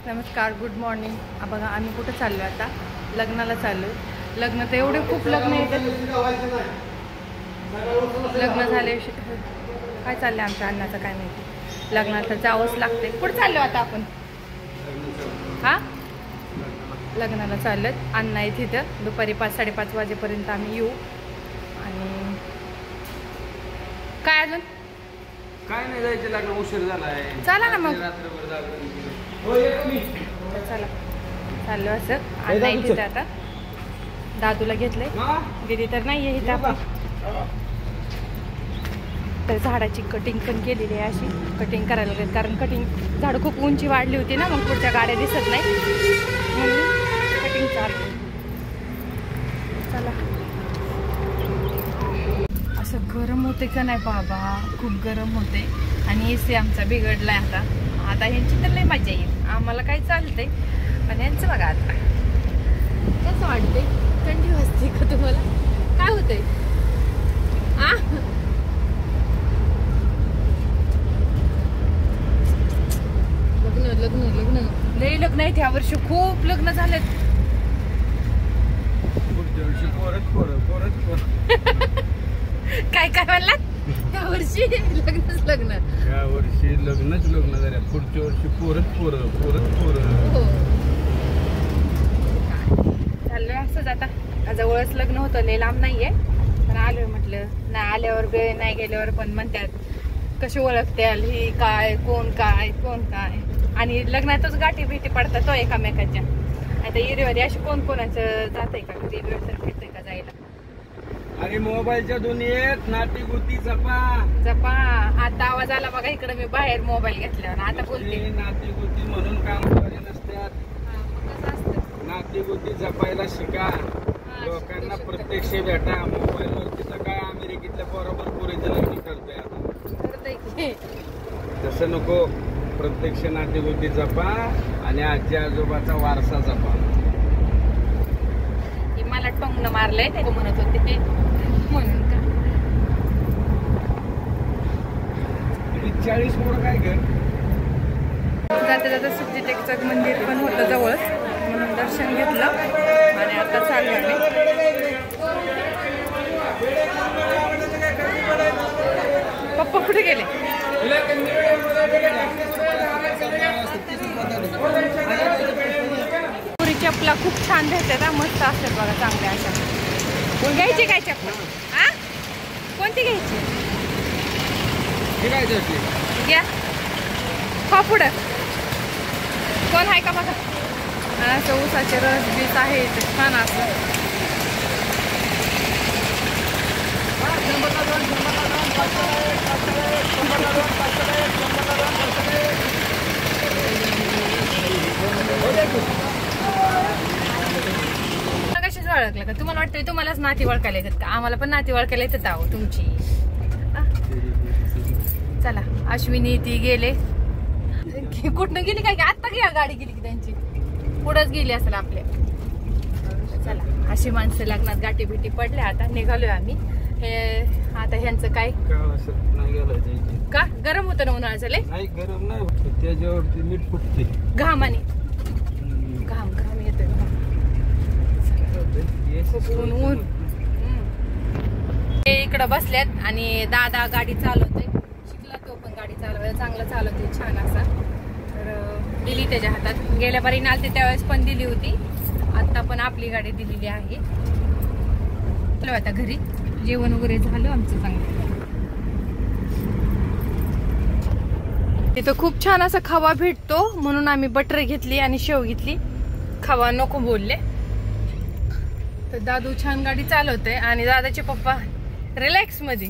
नमस्कार, good morning. बघा आम्ही कुठं चाललो आता? लग्नाला चाललो. लग्न तर एवढे खूप लग्न येतात. लग्न झाले काय चाललंय आमच्या अण्णाचं काय माहिती. लग्नात तर जावंच लागते. कुठं चाललो आता आपण? हा, लग्नाला चाललो. अण्णा आहे तिथं. दुपारी 5-5:30 वाजेपर्यंत आम्ही येऊ. आणि काय अजून काय नाही, जायचं लग्न उशीर झालाय. चला ना मग. चला चाललो असं. अण्णा आहे तिथं आता. दादूला घेतलंय. दीदी तर नाही आहे इथं. आपण तर झाडाची कटिंग पण केलेली आहे. अशी कटिंग करायला लागेल, कारण कटिंग झाड खूप उंची वाढली होती ना, मग पुढच्या गाड्या दिसत नाही म्हणून कटिंग चालू. चला. असं गरम होते का नाही बाबा, खूप गरम होते. आणि एसी आमचा बिघडलाय आता. आता ह्यांची तर लई मजा येईल. आम्हाला काही चालतंय, पण यांचं बघा आता कसं वाटतंय. थंडी वाजते का तुम्हाला? काय होतंय? लग्न लग्न लग्न लई लग्न आहेत ह्या वर्षी. खूप लग्न झालेत. काय काय म्हणलात? ह्या वर्षी लग्नच लग्न. या वर्षी लग्नच लग्न झाल्या. पुढच्या वर्षी पोरच पोरं. हो, चाललोय असंच आता. जवळच लग्न होतं, लय लांब नाहीये, पण आलोय म्हटलं. नाही आल्यावर नाही गेल्यावर पण म्हणतात कशी ओळखत्याल ही काय, कोण काय कोण काय. आणि लग्नातच गाठी भेटी पडतात तो एकामेकाच्या. आता इरेवारी अशी कोण कोणाचं जात का? कधी वेळ तर भेटतंय का जायला? आणि मोबाईलच्या दुनियेत नाती गुती जपा. आता आवाज आला बघा इकडे. मी बाहेर मोबाईल घेतल्यावर आता बोलते. नाती गुती म्हणून काम करे नसतात. नाती गुती जपायला शिका. लोकांना प्रत्यक्ष भेटा. मोबाईल वरती तर काय अमेरिकेतल्या बरोबर पुरेचं लग्न करतोय आता. तसं नको. प्रत्यक्ष नाती गुती जपा आणि आजी आजोबाचा वारसा जपा. मला टोंगण मारलंय ते म्हणत होते म्हणून का. 40 मोड काय कर. जाता जाता सिद्धटेकचं मंदिर पण होतं जवळच, म्हणून दर्शन घेतलं आणि आता चाललो आम्ही. पप्पा कुठे गेले? पुरी चपला खूप छान भेटतात. मस्त असतात बघा, चांगल्या अशा. घ्यायची काय चप्पल? कोणती घ्यायची? घ्या. हो पुढं कोण आहे का बघा. असं ऊसाचे रस बीस आहे छान असं. कशीच ओळखलं का? तुम्हाला वाटतं तुम्हालाच नाती ओळखायला येतात का? आम्हाला पण नाती ओळखायला येतात आहो तुमची. चला, अश्विनी ती गेले. कुठनं गेली काय? आता घ्या गाडी गेली की त्यांची पुढंच गेली असेल आपल्या. चला, अशी माणसं लग्नात गाठी बिटी पडल्या. आता निघालोय आम्ही. हे आता ह्यांचं काय का? गरम होतं ना उन्हाळ्याचं लय? नाही गरम नाही होत, त्याच्यावरती मीठ फुटते. घामाने घाम येतोय. ऊन ते इकडं बसल्यात आणि दादा गाडी चालवतोय. शिकला तो पण गाडी चालवायला, चांगला चालवतोय छान असा. तर दिली त्याच्या हातात. गेल्या बारी नालते त्यावेळेस पण दिली होती. आता पण आपली गाडी दिलेली आहे. चलो आता घरी. जेवण वगैरे झालं आमचं चांगलं. तिथं खूप छान असा खवा भेटतो, म्हणून आम्ही बटर घेतली आणि शेव घेतली. खवा नको बोलले. तर दादू छान गाडी चालवतोय आणि दादाचे पप्पा रिलॅक्स मध्ये.